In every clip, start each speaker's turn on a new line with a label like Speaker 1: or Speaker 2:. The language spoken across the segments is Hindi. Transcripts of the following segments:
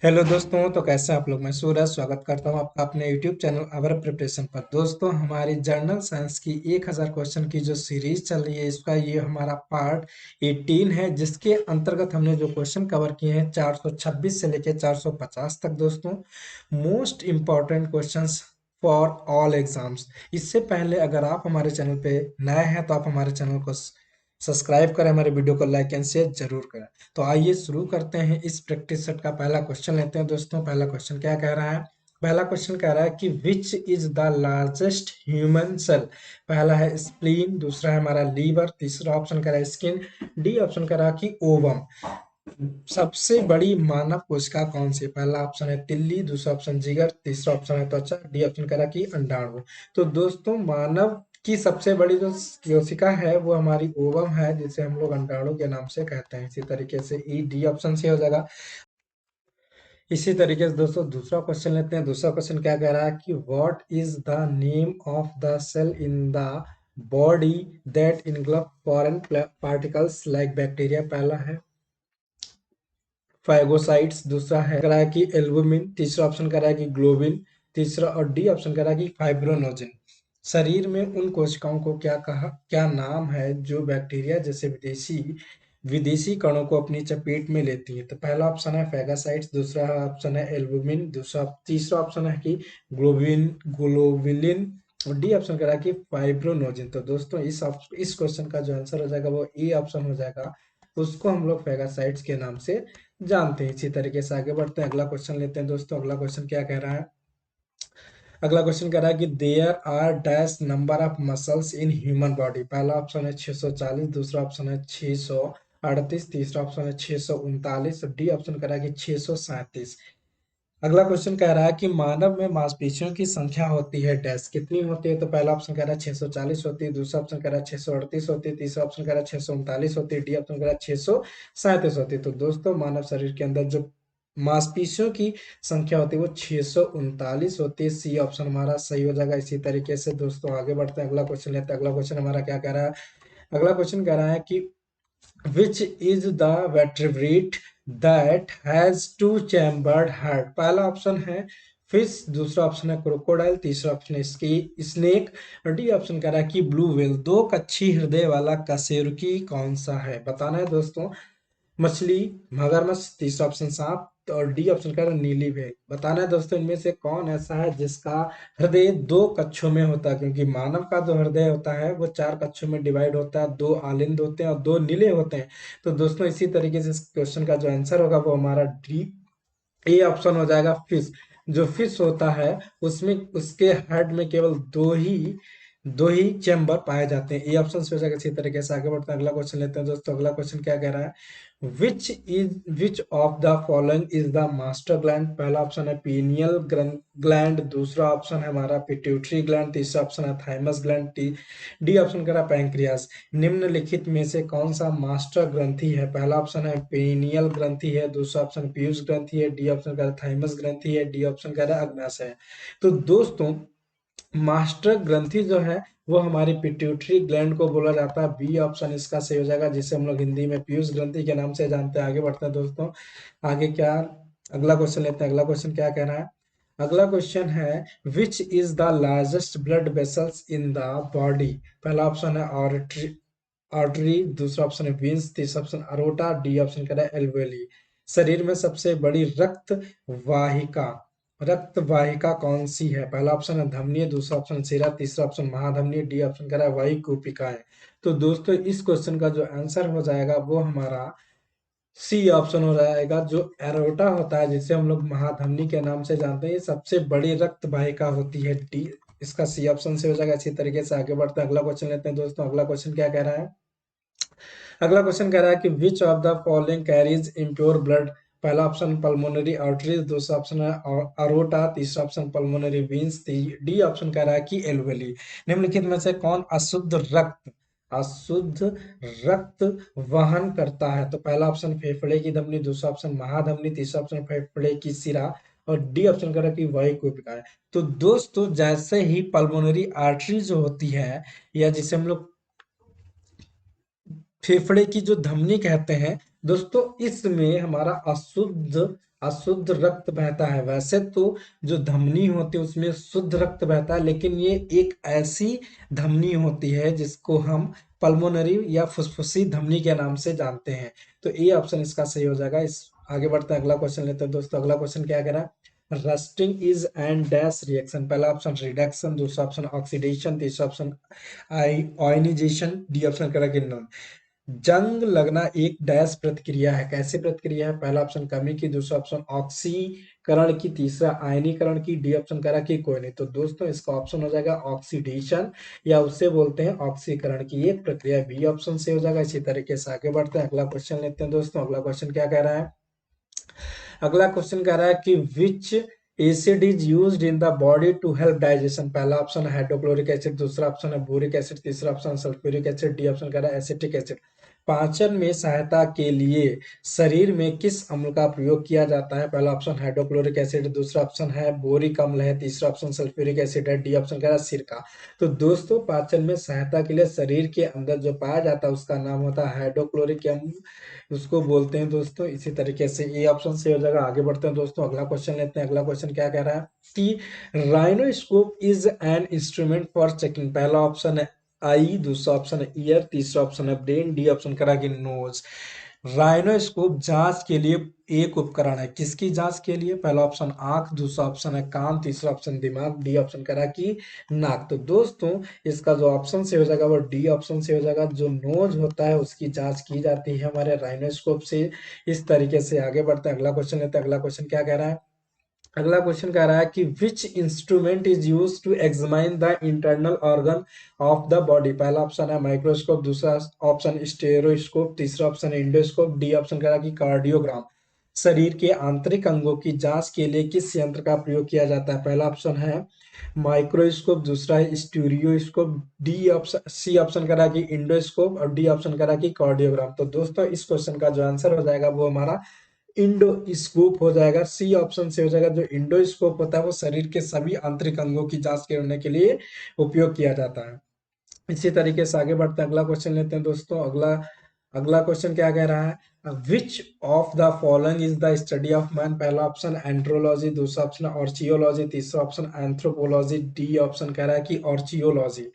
Speaker 1: हेलो दोस्तों, तो कैसे हैं आप लोग। मैं सूरज स्वागत करता हूं आपका अपने यूट्यूब चैनल अवर प्रिपरेशन पर। दोस्तों, हमारी जनरल साइंस की 1000 क्वेश्चन की जो सीरीज चल रही है, इसका ये हमारा पार्ट 18 है, जिसके अंतर्गत हमने जो क्वेश्चन कवर किए हैं 426 से लेकर 450 तक। दोस्तों, most important questions for all exams. इससे पहले अगर आप हमारे चैनल पे नए हैं तो आप हमारे चैनल को सब्सक्राइब करें, हमारे वीडियो को लाइक एंड शेयर जरूर करें। तो आइए शुरू करते हैं। इस प्रैक्टिस सेट का पहला क्वेश्चन लेते हैं। दोस्तों, पहला क्वेश्चन क्या कह रहा है। पहला क्वेश्चन कह रहा है कि which is the largest human cell. पहला है स्प्लीन, दूसरा है हमारा लीवर, तीसरा ऑप्शन कह रहा है स्किन, डी ऑप्शन कह रहा है कि ओवम। सबसे बड़ी मानव कोशिका कौन सी है। पहला ऑप्शन है तिल्ली, दूसरा ऑप्शन जिगर, तीसरा ऑप्शन है त्वचा, डी ऑप्शन कह रहा है कि अंडाणु। तो दोस्तों, मानव की सबसे बड़ी जो कोशिका है वो हमारी ओवम है, जिसे हम लोग अंडाणु के नाम से कहते हैं। इसी तरीके से ई डी ऑप्शन से हो जाएगा। इसी तरीके से दोस्तों दूसरा क्वेश्चन लेते हैं। दूसरा क्वेश्चन क्या कह रहा है कि what is the name of the cell in the body that engulf foreign particles like bacteria. पहला है फाइगोसाइट्स, दूसरा है कह रहा है कि एल्बुमिन, तीसरा ऑप्शन कह रहा है कि ग्लोबिन, तीसरा और डी ऑप्शन कह रहा है कि फाइब्रोनोजिन। शरीर में उन कोशिकाओं को क्या नाम है जो बैक्टीरिया जैसे विदेशी विदेशी कणों को अपनी चपेट में लेती है। तो पहला ऑप्शन है फेगासाइट्स, दूसरा ऑप्शन है एल्बुमिन, तीसरा ऑप्शन है कि ग्लोबिलिन, और डी ऑप्शन कह रहा है कि फाइब्रोनोजिन। तो दोस्तों, इस क्वेश्चन का जो आंसर हो जाएगा वो ए ऑप्शन हो जाएगा। उसको हम लोग फेगासाइट्स के नाम से जानते हैं। इसी तरीके से आगे बढ़ते हैं, अगला क्वेश्चन लेते हैं। दोस्तों, अगला क्वेश्चन क्या कह रहा है। अगला क्वेश्चन कह रहा है कि there are dash number of muscles in human body. पहला ऑप्शन है 640, दूसरा ऑप्शन है 638, तीसरा ऑप्शन है 639, डी ऑप्शन कह रहा है कि 637। अगला क्वेश्चन कह रहा है कि मानव में मांसपेशियों की संख्या होती है डैश, कितनी होती है। तो पहला ऑप्शन कह रहा है 640 होती है, दूसरा ऑप्शन कह रहा है 638 होती है, तीसरा ऑप्शन कह रहा है 639 होती है, डी ऑप्शन कह रहा है 637 होती है। तो दोस्तों, मानव शरीर के अंदर जो मांसपेशियों की संख्या होती है वो 639 होती है। सी ऑप्शन हमारा सही हो जाएगा। इसी तरीके से दोस्तों आगे बढ़ते हैं, अगला क्वेश्चन लेते हैं। अगला क्वेश्चन हमारा क्या कह रहा है। अगला क्वेश्चन कह रहा है कि which is the vertebrate that has two chambered heart। पहला ऑप्शन है फिश, दूसरा ऑप्शन है क्रोकोडाइल, तीसरा ऑप्शन है स्नेक, और डी ऑप्शन कह रहा है कि ब्लू व्हेल। दो कच्छी हृदय वाला कशेरुकी कौन सा है, बताना है दोस्तों। मछली, मगरमच्छ, तीसरा ऑप्शन सांप, और डी ऑप्शन कह रहा है नीली भेड़। बताना है दोस्तों, इनमें से कौन ऐसा है जिसका हृदय दो कक्षों में होता है। क्योंकि मानव का जो हृदय होता है वो चार कक्षों में डिवाइड होता है, दो आलिंद होते हैं और दो नीले होते हैं। तो दोस्तों, इसी तरीके से इस क्वेश्चन का जो आंसर होगा वो हमारा डी ए ऑप्शन हो जाएगा फिश। जो फिश होता है उसमें उसके हेड में केवल दो ही चेम्बर पाए जाते हैं। ए ऑप्शन से हो जाएगा। इसी तरीके से आगे बढ़ते हैं, अगला क्वेश्चन लेते हैं। दोस्तों, अगला क्वेश्चन क्या कह रहा है। Which of the following is the master gland. पहला ऑप्शन है पीनियल ग्लैंड, दूसरा ऑप्शन है हमारा पिट्यूटरी ग्लैंड, तीसरा ऑप्शन है थाइमस ग्लैंड, डी ऑप्शन कह रहा है पैंक्रियास। निम्नलिखित में से कौन सा मास्टर ग्रंथि है। पहला ऑप्शन है पेनियल ग्रंथि है, दूसरा ऑप्शन पीयूष ग्रंथि है, डी ऑप्शन कह रहा है थाइमस ग्रंथि है, डी ऑप्शन कह रहा है अग्नाशय है। तो दोस्तों, मास्टर ग्रंथि जो है वो हमारी पिट्यूटरी ग्लैंड को बोला जाता है। बी ऑप्शन इसका सही हो जाएगा, जिसे हम लोग हिंदी में पीयूष ग्रंथि के नाम से जानते हैं। आगे बढ़ते हैं दोस्तों, आगे क्या, अगला क्वेश्चन लेते हैं। अगला क्वेश्चन क्या कह रहा है। अगला क्वेश्चन है विच is the largest blood vessels in the body. पहला ऑप्शन है आर्टरी, दूसरा ऑप्शन है वेन्स, तीसरा ऑप्शन अरोटा, डी ऑप्शन कह रहा है एल्वेली। शरीर में सबसे बड़ी वाहिका रक्त वाहिका कौन सी है। पहला ऑप्शन है धमनी, दूसरा ऑप्शन सिरा, तीसरा ऑप्शन महाधमनी, डी ऑप्शन कह रहा है वायु कूपिका है। तो दोस्तों, इस क्वेश्चन का जो आंसर हो जाएगा वो हमारा सी ऑप्शन हो जाएगा। जो एरोटा होता है जिसे हम लोग महाधमनी के नाम से जानते हैं, ये सबसे बड़ी रक्त वाहिका होती है। डी इसका सी ऑप्शन से हो जाएगा। इसी तरीके से आगे बढ़ते हैं, अगला क्वेश्चन लेते हैं। दोस्तों, अगला क्वेश्चन क्या कह रहा है। अगला क्वेश्चन कह रहा है कि which of the following carries impure blood. पहला ऑप्शन पल्मोनरी आर्टरीज, दूसरा ऑप्शन है अरोटा, तीसरा option pulmonary veins, D option कह रहा है कि एल्वेली। निम्नलिखित में से कौन अशुद्ध रक्त वहन करता है। तो पहला ऑप्शन फेफड़े की धमनी, दूसरा ऑप्शन महाधमनी, तीसरा ऑप्शन फेफड़े की सिरा, और डी ऑप्शन कह रहा है कि वायु कोशिका है। तो दोस्तों, जैसे ही पल्मोनरी आर्टरी जो होती है, या जिसे हम लोग फेफड़े की जो धमनी कहते हैं, दोस्तों इसमें हमारा अशुद्ध रक्त बहता है। वैसे तो जो धमनी होती है उसमें शुद्ध रक्त बहता है, लेकिन ये एक ऐसी धमनी होती है जिसको हम पल्मोनरी या फुसफुसी धमनी के नाम से जानते हैं। तो ए ऑप्शन इसका सही हो जाएगा। इस आगे बढ़ते हैं, अगला क्वेश्चन लेते हैं दोस्तों। अगला क्वेश्चन क्या कह रहा है, rusting is and dash reaction. पहला ऑप्शन रिडक्शन, दूसरा ऑप्शन ऑक्सीडेशन, तीसरा ऑप्शन आयनिजेशन, डी ऑप्शन कह रहा है कि नॉन। जंग लगना एक डैश प्रतिक्रिया है। कैसे प्रतिक्रिया है, पहला ऑप्शन कमी की, दूसरा ऑप्शन ऑक्सीकरण की, तीसरा आयनीकरण की, डी ऑप्शन करा कि कोई नहीं। तो दोस्तों इसका ऑप्शन हो जाएगा ऑक्सीडेशन, या उससे बोलते हैं ऑक्सीकरण की एक प्रक्रिया, बी ऑप्शन से हो जाएगा। इसी तरीके से आगे बढ़ते हैं, अगला क्वेश्चन लेते हैं दोस्तों। अगला क्वेश्चन क्या कह रहा है, अगला क्वेश्चन कह रहा है कि which acid is used in the body to help digestion. पहला ऑप्शन है हाइड्रोक्लोरिक एसिड, दूसरा ऑप्शन है बोरिक एसिड, तीसरा option sulphuric acid, D option कह रहा है एसिटिक एसिड। पाचन में सहायता के लिए शरीर में किस अम्ल का प्रयोग किया जाता है, पहला ऑप्शन हाइड्रोक्लोरिक एसिड, दूसरा ऑप्शन है बोरिक अम्ल है, तीसरा ऑप्शन सल्फ्यूरिक एसिड है, डी ऑप्शन कह रहा है सिरका। तो दोस्तों पाचन में सहायता के लिए शरीर के अंदर जो पाया जाता है उसका नाम होता है हाइड्रोक्लोरिक अम्ल, उसको बोलते हैं दोस्तों। इसी तरीके से ए ऑप्शन से हो जाएगा। आगे बढ़ते हैं दोस्तों, अगला क्वेश्चन लेते हैं। अगला क्वेश्चन क्या कह रहा है कि rhinoscope is an instrument for checking. पहला ऑप्शन है आई, दूसरा ऑप्शन है ईयर, तीसरा ऑप्शन है ब्रेन, डी ऑप्शन करा कि नोज। राइनोस्कोप जांच के लिए एक उपकरण है। किसकी जांच के लिए, पहला ऑप्शन आंख, दूसरा ऑप्शन है कान, तीसरा ऑप्शन दिमाग, डी ऑप्शन करा कि नाक। तो दोस्तों इसका जो ऑप्शन से हो जाएगा वो डी ऑप्शन से हो जाएगा। जो नोज होता है उसकी जांच की जाती है हमारे राइनोस्कोप से। इस तरीके से आगे बढ़ते हैं, अगला क्वेश्चन लेते हैं। अगला क्वेश्चन क्या कह रहा है, अगला क्वेश्चन कह रहा है कि which instrument is use to examine the internal organ of the body. पहला ऑप्शन है माइक्रोस्कोप, दूसरा ऑप्शन स्टेरोस्कोप, तीसरा ऑप्शन है इंडोस्कोप, डी ऑप्शन कह रहा है कि कार्डियोग्राम। शरीर के आंतरिक अंगों की जांच के लिए किस यंत्र का प्रयोग किया जाता है, पहला ऑप्शन है माइक्रोस्कोप, दूसरा है stereoscope, D option C option करा कि इंडोस्कोप, और डी ऑप्शन करा कि कार्डियोग्राम। तो दोस्तों इस क्वेश्चन का जो आंसर हो जाएगा वो हमारा इंडोस्कोप हो जाएगा। सी ऑप्शन से हो जाएगा। जो इंडोस्कोप होता है वो शरीर के सभी आंतरिक अंगों की जांच करने के लिए उपयोग किया जाता है। इसी तरीके से आगे बढ़ते हैं, अगला क्वेश्चन लेते हैं दोस्तों। अगला अगला क्वेश्चन क्या कह रहा है, which of the following is the study of man. पहला ऑप्शन एंड्रोलॉजी, दूसरा ऑप्शन ऑर्चियोलॉजी, तीसरा ऑप्शन एंथ्रोपोलॉजी, डी ऑप्शन कह रहा है कि ऑर्चियोलॉजी।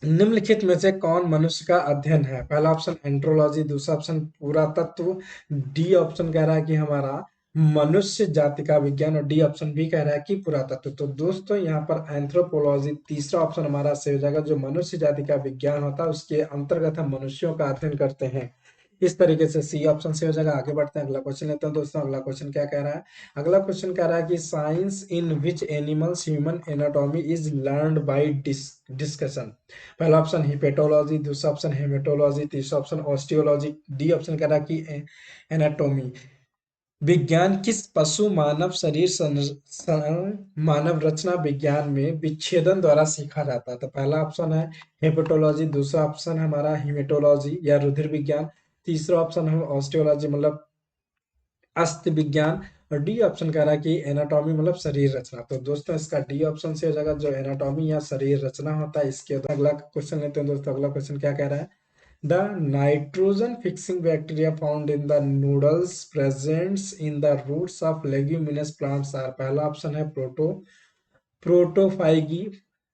Speaker 1: निम्नलिखित में से कौन मनुष्य का अध्ययन है, पहला ऑप्शन एंड्रोलॉजी, दूसरा ऑप्शन पुरातत्व, डी ऑप्शन कह रहा है कि हमारा मनुष्य जाति का विज्ञान, और डी ऑप्शन भी कह रहा है कि पुरातत्व। तो दोस्तों यहाँ पर एंथ्रोपोलॉजी तीसरा ऑप्शन हमारा सही हो जाएगा। जो मनुष्य जाति का विज्ञान होता है उसके अंतर्गत हम मनुष्यों का अध्ययन करते हैं। इस तरीके से सी ऑप्शन से हो जाएगा। आगे बढ़ते हैं, अगला क्वेश्चन लेते हैं दोस्तों। अगला क्वेश्चन क्या कह रहा है, अगला क्वेश्चन कह रहा है कि science in which animals human anatomy is learned by discussion. पहला ऑप्शन हिपेटोलॉजी, दूसरा ऑप्शन हेमेटोलॉजी, तीसरा ऑप्शन ऑस्टियोलॉजी, डी ऑप्शन कह रहा है कि एनाटॉमी। विज्ञान किस पशु मानव शरीर मानव रचना विज्ञान में विच्छेदन द्वारा सीखा जाता है। तो पहला ऑप्शन है हेपेटोलॉजी, दूसरा ऑप्शन है हमारा हिमेटोलॉजी या रुधिर विज्ञान, तीसरा ऑप्शन है ऑस्टियोलॉजी मतलब अस्थि विज्ञान, और डी ऑप्शन कह रहा है कि एनाटॉमी मतलब शरीर रचना। तो दोस्तों इसका डी ऑप्शन से हो जाएगा। जो एनाटॉमी या शरीर रचना होता है इसके अगला क्वेश्चन लेते हैं दोस्तों। अगला क्वेश्चन क्या कह रहा है, the nitrogen fixing bacteria found in the noodles presents in the roots of leguminous plants are। पहला ऑप्शन है प्रोटोफाइगी,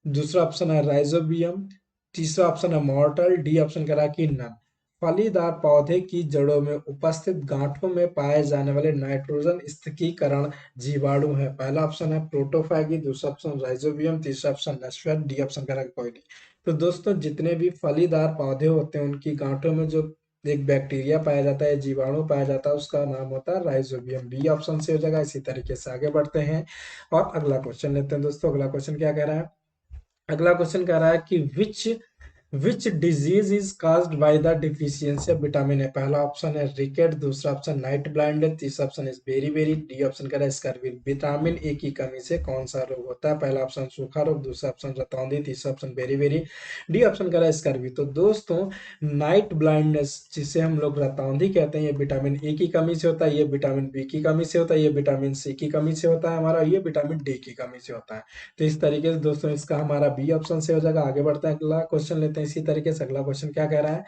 Speaker 1: दूसरा ऑप्शन है राइजोबियम, तीसरा ऑप्शन है मॉर्टल, डी ऑप्शन करा कि नन। फलीदार पौधे की जड़ों में उपस्थित गांठों में पाए जाने वाले नाइट्रोजन स्थिरीकरण जीवाणु है। पहला ऑप्शन है प्रोटोफाइगी, दूसरा ऑप्शन राइजोबियम, तीसरा ऑप्शन नश्वर, डी ऑप्शन करा कोई नहीं। तो दोस्तों जितने भी फलीदार पौधे होते हैं उनकी गांठों में जो एक बैक्टीरिया पाया जाता है, जीवाणु पाया जाता है, उसका नाम होता है राइजोबियम। बी ऑप्शन से हो जाएगा। इसी तरीके से आगे बढ़ते हैं और अगला क्वेश्चन लेते हैं दोस्तों। अगला क्वेश्चन क्या कह रहा है, अगला क्वेश्चन कह रहा है कि which disease is caused by the deficiency of vitamin A. पहला ऑप्शन है रिकेट, दूसरा ऑप्शन नाइट ब्लाइंडनेस, तीसरा option is beri beri, D option कह रहा है स्कर्वी। विटामिन ए की कमी से कौन सा रोग होता है, पहला ऑप्शन सूखा रोग, दूसरा ऑप्शन रतौंधी, तीसरा option beri beri, D option कह रहा है स्कर्वी। तो दोस्तों नाइट ब्लाइंडनेस जिसे हम लोग रतौंधी कहते हैं ये विटामिन ए की कमी से होता है, ये विटामिन बी की कमी से होता है, ये विटामिन सी की कमी से होता है हमारा, ये विटामिन डी की कमी से होता है। तो इस तरीके से दोस्तों इसका हमारा बी ऑप्शन से हो जाएगा। आगे बढ़ते हैं, अगला क्वेश्चन लेते हैं इसी तरीके से। अगला क्वेश्चन क्या कह रहा है,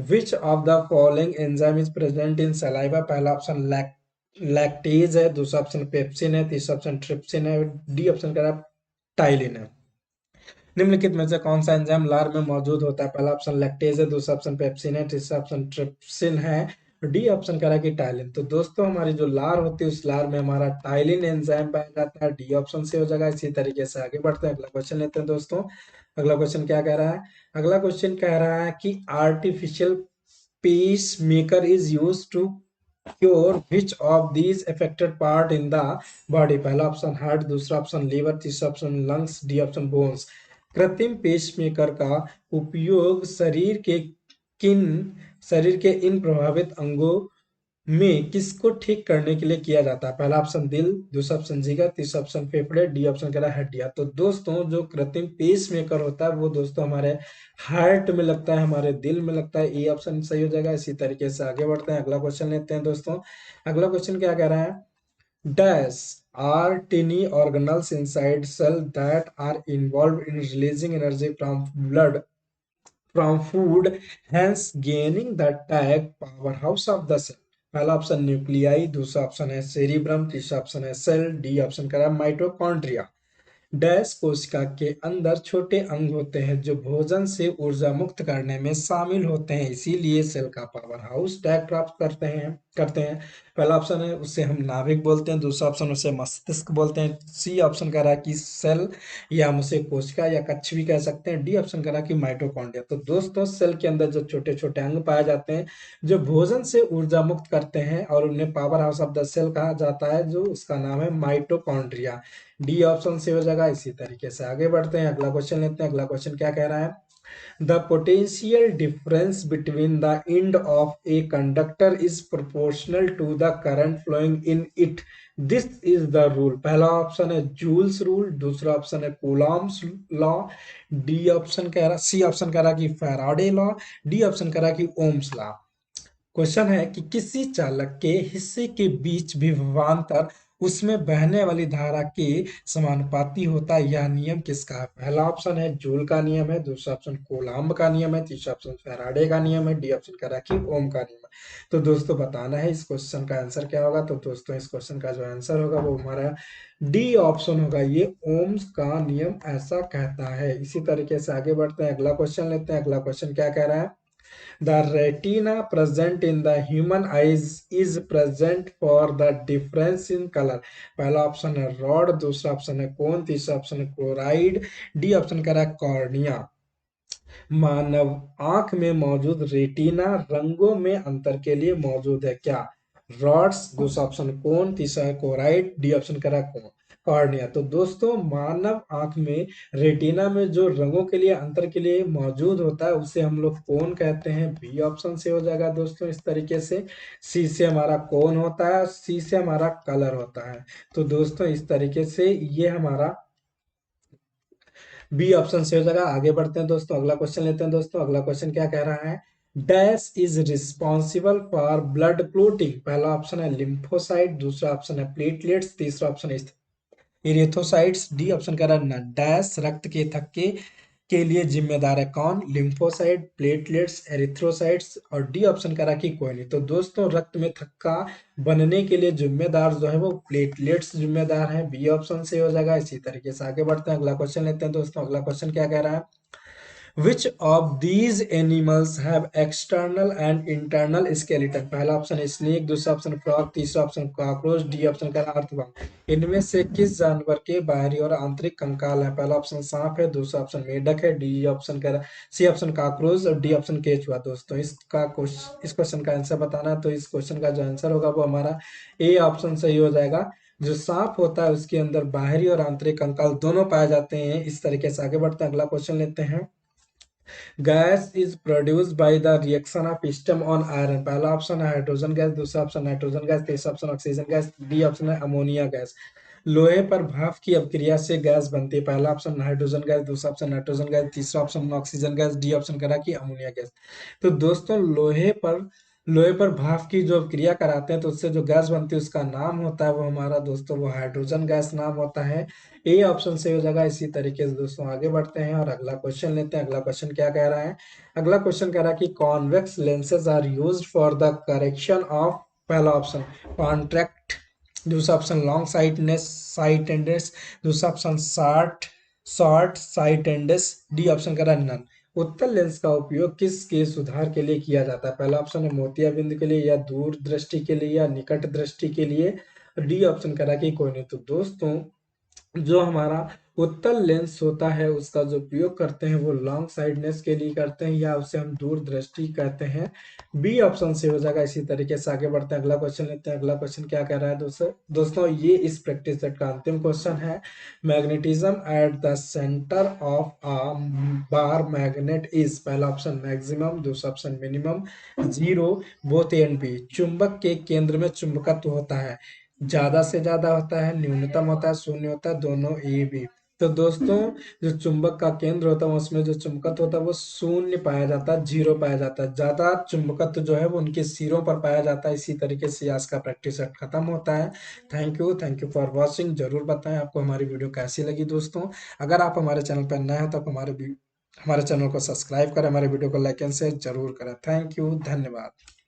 Speaker 1: which of the following enzyme is present in saliva. पहला ऑप्शन लैक्टेज है, दूसरा ऑप्शन पेप्सिन है, तीसरा ऑप्शन ट्रिप्सिन है, डी ऑप्शन कह रहा है टाइलिन है। निम्नलिखित में से कौन सा एंजाइम लार में मौजूद होता है? पहला ऑप्शन लैक्टेज है, दूसरा ऑप्शन पेप्सिन है, तीसरा ऑप्शन ट्रिप्सिन है, डी ऑप्शन कह रहा है कि टाइलिन। तो दोस्तों हमारी जो लार होती है उस लार में हमारा टाइलिन एंजाइम पाया जाता है, डी ऑप्शन से हो जाएगा। इसी तरीके से आगे बढ़ते हैं, अगला क्वेश्चन लेते हैं दोस्तों। अगला क्वेश्चन क्या कह रहा है? अगला क्वेश्चन कह रहा है कि artificial pacemaker is use to cure which of these affected part in the body? पहला ऑप्शन हार्ट, दूसरा ऑप्शन लीवर, तीसरा option lungs, D option bones. कृत्रिम पेसमेकर का उपयोग किन शरीर के इन प्रभावित अंगों में किसको ठीक करने के लिए किया जाता है? पहला ऑप्शन दिल, दूसरा ऑप्शन जिगर, तीसरा ऑप्शन फेफड़े, डी ऑप्शन कह रहा है हड्डियां। तो दोस्तों जो कृत्रिम पेस मेकर होता है वो दोस्तों हमारे हार्ट में लगता है, हमारे दिल में लगता है, ए ऑप्शन सही हो जाएगा। इसी तरीके से आगे बढ़ते हैं, अगला क्वेश्चन लेते हैं दोस्तों। अगला क्वेश्चन क्या कह रहा है? Dash are tiny organelles inside cell that are involve in releasing energy from blood from food, hence gaining the tag powerhouse of the cell। पहला ऑप्शन न्यूक्लियाई, दूसरा ऑप्शन है सेरिब्रम, तीसरा ऑप्शन है सेल, डी ऑप्शन करा माइटोकॉन्ड्रिया। डैश कोशिका के अंदर छोटे अंग होते हैं जो भोजन से ऊर्जा मुक्त करने में शामिल होते हैं, इसीलिए सेल का पावर हाउस टैग प्राप्त करते हैं। पहला ऑप्शन है उससे हम नाभिक बोलते हैं, दूसरा ऑप्शन उसे मस्तिष्क बोलते हैं, सी ऑप्शन कह रहा है कि सेल या हम उसे कोशिका या कक्ष भी कह सकते हैं, डी ऑप्शन कह रहा है कि माइटोकॉन्ड्रिया। तो दोस्तों सेल के अंदर जो छोटे छोटे अंग पाए जाते हैं जो भोजन से ऊर्जा मुक्त करते हैं और उन्हें power house of the cell कहा जाता है, जो उसका नाम है माइटोकॉन्ड्रिया। डी ऑप्शन से हो जाएगा। इसी तरीके से आगे बढ़ते हैं, अगला क्वेश्चन लेते हैं। अगला क्वेश्चन क्या कह रहा है? The potential difference between the end of a conductor is proportional to the current flowing in it, this is the rule. पहला ऑप्शन है जूल्स रूल, दूसरा ऑप्शन है कूलॉम्स लॉ, डी ऑप्शन कह रहा सी ऑप्शन कह रहा कि फैराडे लॉ, डी ऑप्शन कह रहा कि ओम्स लॉ। क्वेश्चन है कि किसी चालक के हिस्से के बीच विभवांतर उसमें बहने वाली धारा के समानुपाती होता है, यह नियम किसका है? पहला ऑप्शन है जूल का नियम है, दूसरा ऑप्शन कोलाम्ब का नियम है, तीसरा ऑप्शन फैराडे का नियम है, डी ऑप्शन कह रहा है कि ओम का नियम है। तो दोस्तों बताना है इस क्वेश्चन का आंसर क्या होगा। तो दोस्तों इस क्वेश्चन का जो आंसर होगा वो हमारा डी ऑप्शन होगा, ये ओम्स का नियम ऐसा कहता है। इसी तरीके से आगे बढ़ते हैं, अगला क्वेश्चन लेते हैं। अगला क्वेश्चन क्या कह रहा है? The retina present in the human eyes is present for the difference in color। पहला ऑप्शन है रॉड, दूसरा ऑप्शन है कोन, तीसरा ऑप्शन है क्लोराइड, डी ऑप्शन कह रहा है कॉर्निया। मानव आंख में मौजूद रेटिना रंगों में अंतर के लिए मौजूद है क्या? रॉड्स, दूसरा ऑप्शन कोन, तीसरा है क्लोराइड, डी ऑप्शन कह रहा है कोन कॉर्निया। तो दोस्तों मानव आंख में रेटिना में जो रंगों के लिए अंतर के लिए मौजूद होता है उसे हम लोग कोन कहते हैं, बी ऑप्शन से हो जाएगा दोस्तों। इस तरीके से सी से हमारा कोन होता है, सी से हमारा कलर होता है। तो दोस्तों इस तरीके से ये हमारा बी ऑप्शन से हो जाएगा। आगे बढ़ते हैं दोस्तों, अगला क्वेश्चन लेते हैं दोस्तों। अगला क्वेश्चन क्या कह रहा है? Dash is responsible for blood clotting. पहला ऑप्शन है लिम्फोसाइट, दूसरा ऑप्शन है प्लेटलेट्स, तीसरा ऑप्शन है इरेथ्रोसाइट्स, डी ऑप्शन कह रहा है डैश रक्त के थक्के के लिए जिम्मेदार है कौन? लिम्फोसाइट, प्लेटलेट्स, एरिथ्रोसाइट्स, और डी ऑप्शन करा कि कोई नहीं। तो दोस्तों रक्त में थक्का बनने के लिए जिम्मेदार जो है वो प्लेटलेट्स जिम्मेदार है, बी ऑप्शन से हो जाएगा। इसी तरीके से आगे बढ़ते हैं, अगला क्वेश्चन लेते हैं दोस्तों। अगला क्वेश्चन क्या कह रहा है? Which of these animals have external and internal skeleton? पहला ऑप्शन है स्नेक, दूसरा ऑप्शन फ्रॉग, तीसरा ऑप्शन कॉकरोच, डी ऑप्शन का अर्थवर्म। इनमें से किस जानवर के बाहरी और आंतरिक कंकाल है? पहला ऑप्शन सांप है, दूसरा ऑप्शन मेढक है, डी ऑप्शन का सी ऑप्शन कॉकरोच और डी ऑप्शन केचुआ। दोस्तों इस क्वेश्चन का आंसर बताना है, तो इस क्वेश्चन का जो आंसर होगा वो हमारा ए ऑप्शन सही हो जाएगा। जो सांप होता है उसके अंदर बाहरी और आंतरिक कंकाल दोनों पाए जाते हैं। इस तरीके से आगे बढ़ते हैं, अगला क्वेश्चन लेते हैं। Gas is produced by the reaction of steam on iron. पहला ऑप्शन है हाइड्रोजन गैस, दूसरा ऑप्शन नाइट्रोजन गैस, तीसरा option oxygen gas, D option है अमोनिया गैस। लोहे पर भाप की अपक्रिया से गैस बनती है। पहला ऑप्शन हाइड्रोजन गैस, दूसरा ऑप्शन नाइट्रोजन गैस, तीसरा option oxygen gas, D option करा कि अमोनिया गैस। तो दोस्तों लोहे पर भाप की जो क्रिया कराते हैं तो उससे जो गैस बनती है उसका नाम होता है वो हमारा दोस्तों वो हाइड्रोजन गैस नाम होता है। ए ऑप्शन से हो जाएगा। इसी तरीके से दोस्तों आगे बढ़ते हैं और अगला क्वेश्चन लेते हैं। अगला क्वेश्चन क्या कह रहा है? अगला क्वेश्चन कह रहा है कि convex lenses are used for the correction of पहला ऑप्शन कॉन्ट्रैक्ट, दूसरा ऑप्शन लॉन्ग साइटेडनेस, दूसरा option short sightedness, D option करा नन। उत्तल लेंस का उपयोग किसके सुधार के लिए किया जाता है? पहला ऑप्शन है मोतियाबिंद के लिए, या दूर दृष्टि के लिए, या निकट दृष्टि के लिए, डी ऑप्शन करा कि कोई नहीं। तो दोस्तों जो हमारा उत्तल लेंस होता है उसका जो उपयोग करते हैं वो लॉन्ग साइडनेस के लिए करते हैं, या उसे हम दूर दृष्टि कहते हैं। बी ऑप्शन से हो जाएगा। इसी तरीके से आगे बढ़ते हैं, अगला क्वेश्चन लेते हैं। अगला क्वेश्चन क्या कह रहा है दोस्तों ये इस प्रैक्टिस सेट का अंतिम क्वेश्चन है। Magnetism at the centre of a bar magnet is, पहला ऑप्शन मैक्सिमम, दूसरा option minimum, zero, both A and B. चुंबक के केंद्र में चुंबकत्व होता है, ज्यादा से ज्यादा होता है, न्यूनतम होता है, शून्य होता है, दोनों ए बी। तो दोस्तों जो चुंबक का केंद्र होता है उसमें जो चुंबकत्व होता है वो शून्य पाया जाता है, जीरो पाया जाता है। ज्यादा चुंबकत्व जो है वो उनके सिरों पर पाया जाता है। इसी तरीके से आज का प्रैक्टिस सेट खत्म होता है। Thank you for watching. जरूर बताएं आपको हमारी वीडियो कैसी लगी दोस्तों। अगर आप हमारे चैनल पर नए हैं तो आप हमारे चैनल को सब्सक्राइब करें, हमारे वीडियो को लाइक एंड शेयर जरूर करें। थैंक यू, धन्यवाद।